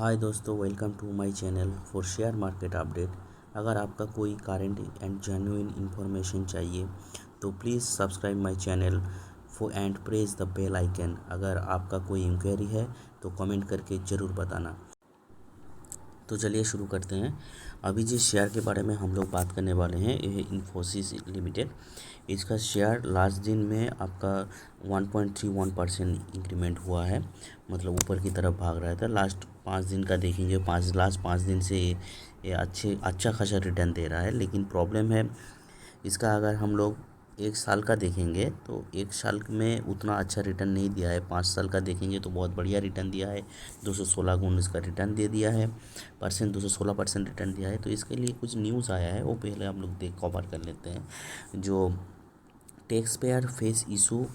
हाय दोस्तों, welcome to my channel for share market update. अगर आपका कोई करंट एंड जेन्युइन इंफॉर्मेशन चाहिए तो please subscribe my channel for and press the bell icon. अगर आपका कोई इंक्वायरी है तो कमेंट करके ज़रूर बताना। तो चलिए शुरू करते हैं। अभी जिस शेयर के बारे में हम लोग बात करने वाले हैं ये है इन्फोसिस लिमिटेड। इसका शेयर लास्ट दिन में आपका 1.31% इंक्रीमेंट हुआ है, मतलब ऊपर की तरफ भाग रहा था। लास्ट 5 दिन का देखेंगे, लास्ट 5 दिन से ये अच्छा खासा रिटर्न दे रहा है। लेकिन प्रॉब्लम है इसका, अगर हम लोग 1 साल का देखेंगे तो 1 साल में उतना अच्छा रिटर्न नहीं दिया है। 5 साल का देखेंगे तो बहुत बढ़िया रिटर्न दिया है। 216 गुण इसका रिटर्न दे दिया है, 216% रिटर्न दिया है। तो इसके लिए कुछ न्यूज़ आया है, वो पहले हम लोग कवर कर लेते हैं। जो tax payer face issue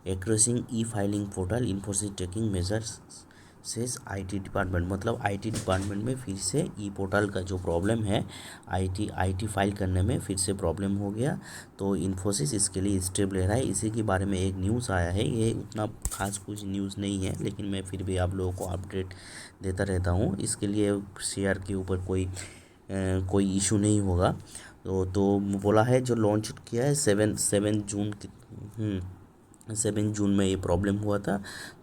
across e filing portal, Infosys taking measures says IT department. मतलब आईटी डिपार्टमेंट में फिर से ई पोर्टल का जो प्रॉब्लम है, आईटी फाइल करने में फिर से प्रॉब्लम हो गया। तो इन्फोसिस इसके लिए स्टेप ले रहा है। इसी के बारे में एक न्यूज़ आया है। ये उतना खास कुछ न्यूज़ नहीं है, लेकिन मैं फिर भी आप लोगों को अपडेट देता रहता हूँ। इसके लिए शेयर के ऊपर कोई इशू नहीं होगा। तो बोला है जो लॉन्च किया है 7 जून में ये प्रॉब्लम हुआ था।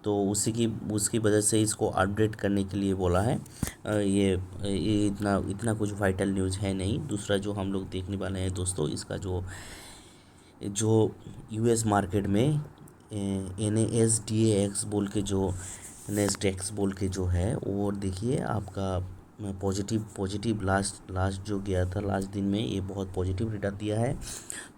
तो उसकी वजह से इसको अपडेट करने के लिए बोला है। ये इतना कुछ वाइटल न्यूज़ है नहीं। दूसरा जो हम लोग देखने वाले हैं दोस्तों, इसका जो जो यूएस मार्केट में NASDAX बोल के जो नेस्डेक्स बोल के जो है, वो देखिए आपका पॉजिटिव लास्ट जो गया था लास्ट दिन में, ये बहुत पॉजिटिव रिटर्न दिया है।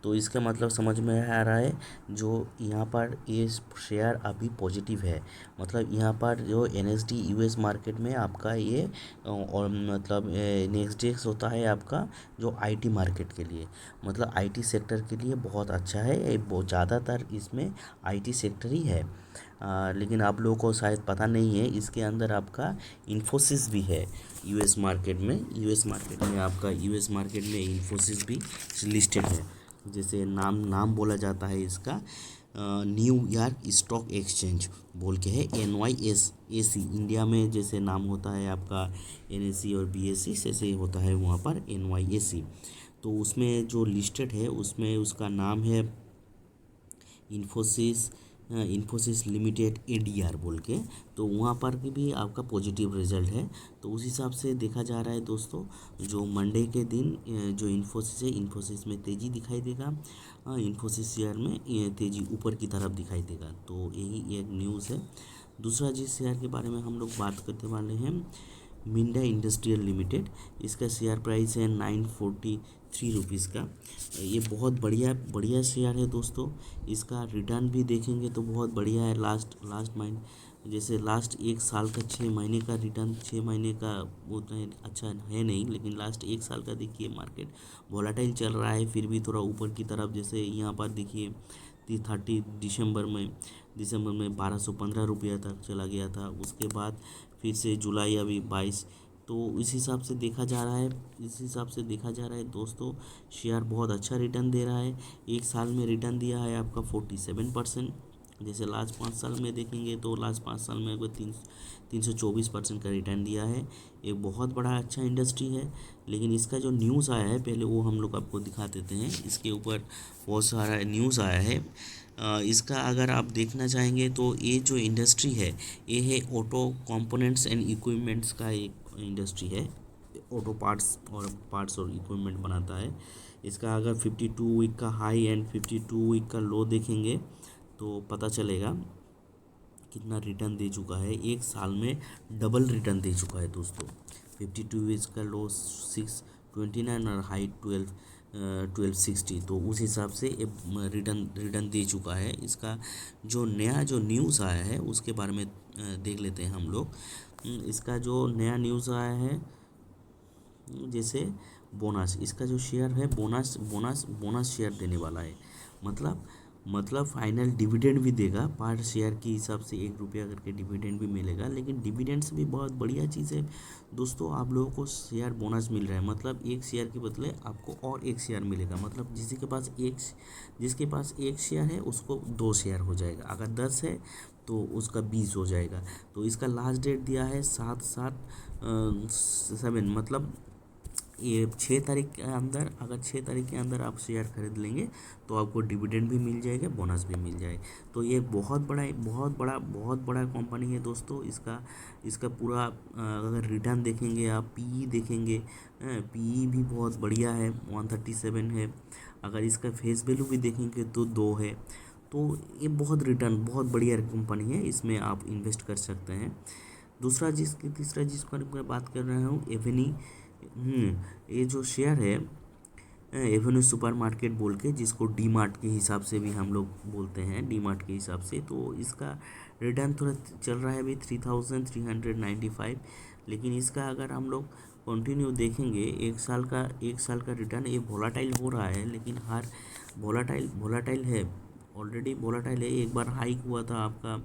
तो इसका मतलब समझ में आ रहा है जो यहाँ पर ये शेयर अभी पॉजिटिव है। मतलब यहाँ पर जो NSD यूएस मार्केट में आपका ये और मतलब नेक्स्ट होता है आपका जो आईटी मार्केट के लिए, मतलब आईटी सेक्टर के लिए बहुत अच्छा है। ये बहुत ज़्यादातर इसमें आईटी सेक्टर ही है। लेकिन आप लोगों को शायद पता नहीं है, इसके अंदर आपका इन्फोसिस भी है। यूएस मार्केट में इन्फोसिस भी लिस्टेड है। जैसे नाम बोला जाता है इसका न्यूयॉर्क स्टॉक एक्सचेंज बोल के है, NYSE। इंडिया में जैसे नाम होता है आपका NSE और BSE, ऐसे होता है वहाँ पर NYSE। तो उसमें जो लिस्टेड है उसमें उसका नाम है इन्फोसिस लिमिटेड ADR बोल के। तो वहाँ पर भी आपका पॉजिटिव रिजल्ट है। तो उस हिसाब से देखा जा रहा है दोस्तों, जो मंडे के दिन जो इन्फोसिस है, इन्फोसिस में तेज़ी दिखाई देगा। इन्फोसिस शेयर में ये तेज़ी ऊपर की तरफ दिखाई देगा। तो यही एक न्यूज़ है। दूसरा जिस शेयर के बारे में हम लोग बात करने वाले हैं, मिंडा इंडस्ट्रियल लिमिटेड। इसका शेयर प्राइस है 943 रुपीज़ का। ये बहुत बढ़िया शेयर है दोस्तों। इसका रिटर्न भी देखेंगे तो बहुत बढ़िया है। लास्ट महीने जैसे लास्ट 1 साल का 6 महीने का रिटर्न, 6 महीने का उतना अच्छा है नहीं, लेकिन लास्ट 1 साल का देखिए मार्केट वोलाटाइल चल रहा है, फिर भी थोड़ा ऊपर की तरफ। जैसे यहाँ पर देखिए 30 दिसंबर में 1215 रुपया तक चला गया था। उसके बाद फिर से जुलाई अभी 22। तो इस हिसाब से देखा जा रहा है दोस्तों, शेयर बहुत अच्छा रिटर्न दे रहा है। 1 साल में रिटर्न दिया है आपका 47%। जैसे लास्ट 5 साल में देखेंगे तो लास्ट 5 साल में आपको 324% का रिटर्न दिया है। एक बहुत बड़ा अच्छा इंडस्ट्री है। लेकिन इसका जो न्यूज़ आया है, पहले वो हम लोग आपको दिखा देते हैं। इसके ऊपर बहुत सारा न्यूज़ आया है। इसका अगर आप देखना चाहेंगे तो ये जो इंडस्ट्री है, ये है ऑटो कंपोनेंट्स एंड इक्विपमेंट्स का एक इंडस्ट्री है। ऑटो पार्ट्स और इक्विपमेंट बनाता है। इसका अगर 52 वीक का हाई एंड 52 वीक का लो देखेंगे तो पता चलेगा कितना रिटर्न दे चुका है। 1 साल में डबल रिटर्न दे चुका है दोस्तों। 52 वीक्स का लो 629 और हाई 1260। तो उस हिसाब से रिटर्न दे चुका है। इसका जो न्यूज़ आया है उसके बारे में देख लेते हैं हम लोग। इसका जो नया न्यूज़ आया है, जैसे बोनस, इसका जो शेयर है बोनस शेयर देने वाला है। मतलब फाइनल डिविडेंड भी देगा। पर शेयर के हिसाब से 1 रुपया करके डिविडेंड भी मिलेगा। लेकिन डिविडेंड से भी बहुत बढ़िया चीज़ है दोस्तों, आप लोगों को शेयर बोनस मिल रहा है। मतलब एक शेयर के बदले आपको और एक शेयर मिलेगा। मतलब जिसके पास एक शेयर है उसको 2 शेयर हो जाएगा। अगर 10 है तो उसका 20 हो जाएगा। तो इसका लास्ट डेट दिया है 7/7 मतलब ये 6 तारीख के अंदर, अगर 6 तारीख के अंदर आप शेयर खरीद लेंगे तो आपको डिविडेंड भी मिल जाएगा, बोनस भी मिल जाएगा। तो ये बहुत बड़ा कंपनी है दोस्तों। इसका इसका पूरा अगर रिटर्न देखेंगे आप, पीई देखेंगे, पीई भी बहुत बढ़िया है, 137 है। अगर इसका फेस वैल्यू भी देखेंगे तो 2 है। तो ये बहुत बढ़िया कंपनी है, इसमें आप इन्वेस्ट कर सकते हैं। तीसरा जिसको मैं बात कर रहा हूँ, एवेनी। ये जो शेयर है एवेन्यू सुपर मार्केट बोल के, जिसको डी मार्ट के हिसाब से भी हम लोग बोलते हैं, डी मार्ट के हिसाब से, तो इसका रिटर्न थोड़ा चल रहा है अभी 3395। लेकिन इसका अगर हम लोग कंटिन्यू देखेंगे, एक साल का रिटर्न, ये वोलाटाइल हो रहा है, लेकिन हर वोलाटाइल है, ऑलरेडी वोलाटाइल है। एक बार हाइक हुआ था आपका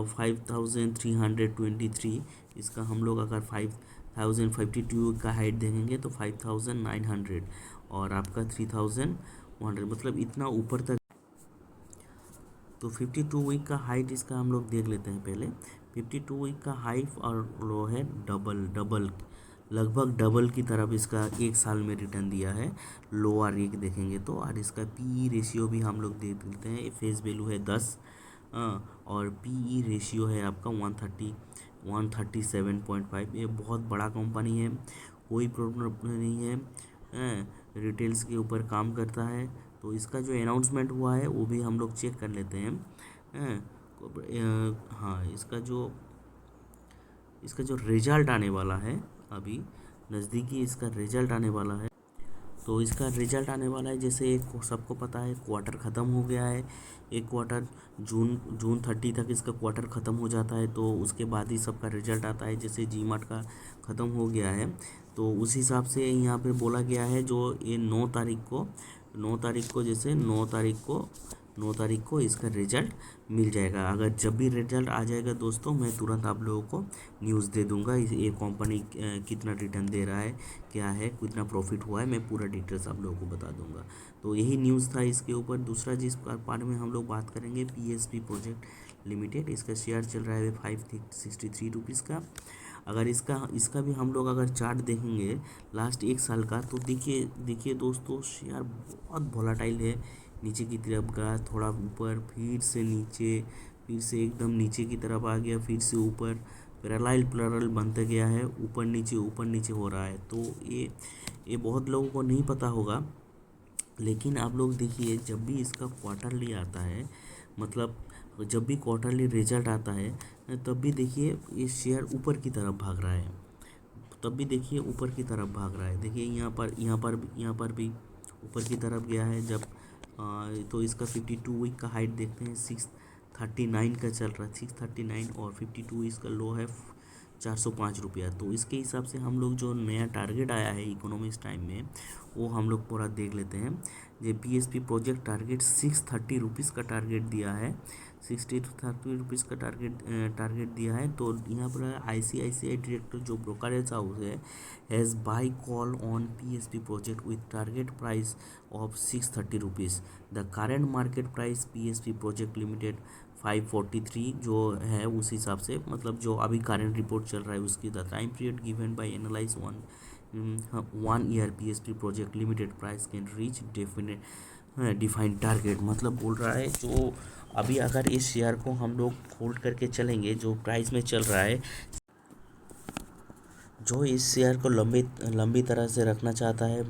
5323। इसका हम लोग अगर 5052 का हाइट देखेंगे तो 5900, और आपका 3100, मतलब इतना ऊपर तक। तो 52 वीक का हाइट इसका हम लोग देख लेते हैं पहले। 52 वीक का हाइट और लो है डबल, लगभग डबल की तरफ इसका एक साल में रिटर्न दिया है। लोअर एक देखेंगे तो, और इसका पीई रेशियो भी हम लोग देख लेते हैं। फेस वैल्यू है 10, और पीई रेशियो है आपका 137.5। ये बहुत बड़ा कंपनी है, कोई प्रॉब्लम नहीं है, रिटेल्स के ऊपर काम करता है। तो इसका जो अनाउंसमेंट हुआ है वो भी हम लोग चेक कर लेते हैं। हाँ, इसका जो रिजल्ट आने वाला है, अभी नज़दीकी इसका रिजल्ट आने वाला है। तो इसका रिजल्ट आने वाला है, जैसे एक सबको पता है क्वार्टर ख़त्म हो गया है। एक क्वार्टर जून 30 तक इसका क्वार्टर ख़त्म हो जाता है, तो उसके बाद ही सबका रिजल्ट आता है। जैसे जी मार्ट का ख़त्म हो गया है, तो उस हिसाब से यहाँ पे बोला गया है, जो ये 9 तारीख को इसका रिजल्ट मिल जाएगा। अगर जब भी रिजल्ट आ जाएगा दोस्तों, मैं तुरंत आप लोगों को न्यूज़ दे दूंगा, ये कंपनी कितना रिटर्न दे रहा है, क्या है, कितना प्रॉफिट हुआ है, मैं पूरा डिटेल्स आप लोगों को बता दूंगा। तो यही न्यूज़ था इसके ऊपर। दूसरा जिस बारे में हम लोग बात करेंगे, पीएसपी प्रोजेक्ट लिमिटेड। इसका शेयर चल रहा है 563 रुपीज़ का। अगर इसका भी हम लोग अगर चार्ट देखेंगे लास्ट एक साल का, तो देखिए दोस्तों, शेयर बहुत वोलेटाइल है। नीचे की तरफ गया, थोड़ा ऊपर, फिर से नीचे, फिर से एकदम नीचे की तरफ आ गया, फिर से ऊपर, पैरेलल बनता गया है, ऊपर नीचे हो रहा है। तो ये बहुत लोगों को नहीं पता होगा, लेकिन आप लोग देखिए, जब भी इसका क्वार्टरली आता है, मतलब जब भी क्वार्टरली रिजल्ट आता है, तब भी देखिए ये शेयर ऊपर की तरफ भाग रहा है। देखिए यहाँ पर भी ऊपर की तरफ गया है। जब तो इसका 52 वीक का हाइट देखते हैं, 639 का चल रहा है, 639, और 52 इसका लो है 405 रुपया। तो इसके हिसाब से हम लोग जो नया टारगेट आया है इकोनॉमिक्स टाइम में, वो हम लोग पूरा देख लेते हैं। ये पीएसपी प्रोजेक्ट टारगेट 630 रुपीज़ का टारगेट दिया है, 630 रुपीज़ का टारगेट दिया है। तो यहाँ पर आईसीआईसीआई डायरेक्टर जो ब्रोकरेज हाउस है, has by call on PSP project with target price of 630 rupees. The current market price PSP project limited 543 जो है, उस हिसाब से, मतलब जो अभी करेंट रिपोर्ट चल रहा है उसकी, the time period given by analyse 1 year PSP project limited price can reach defined target. मतलब बोल रहा है, जो अभी अगर इस शेयर को हम लोग होल्ड करके चलेंगे, जो प्राइस में चल रहा है, जो इस शेयर को लंबी तरह से रखना चाहता है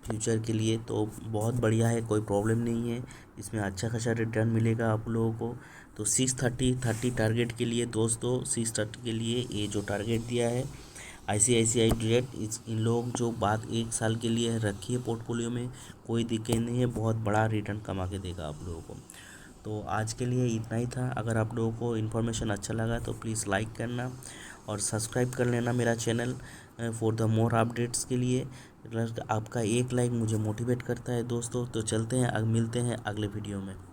फ्यूचर के लिए, तो बहुत बढ़िया है, कोई प्रॉब्लम नहीं है, इसमें अच्छा खासा रिटर्न मिलेगा आप लोगों को। तो 630 टारगेट के लिए दोस्तों, 630 के लिए ये जो टारगेट दिया है आईसीआईसीआई डायरेक्ट, इन लोग जो बात एक साल के लिए रखी है पोर्टफोलियो में, कोई दिक्कत नहीं है, बहुत बड़ा रिटर्न कमा के देगा आप लोगों को। तो आज के लिए इतना ही था। अगर आप लोगों को इन्फॉर्मेशन अच्छा लगा तो प्लीज़ लाइक करना और सब्सक्राइब कर लेना मेरा channel for the more updates के लिए। आपका एक लाइक मुझे मोटिवेट करता है दोस्तों। तो चलते हैं, मिलते हैं अगले वीडियो में।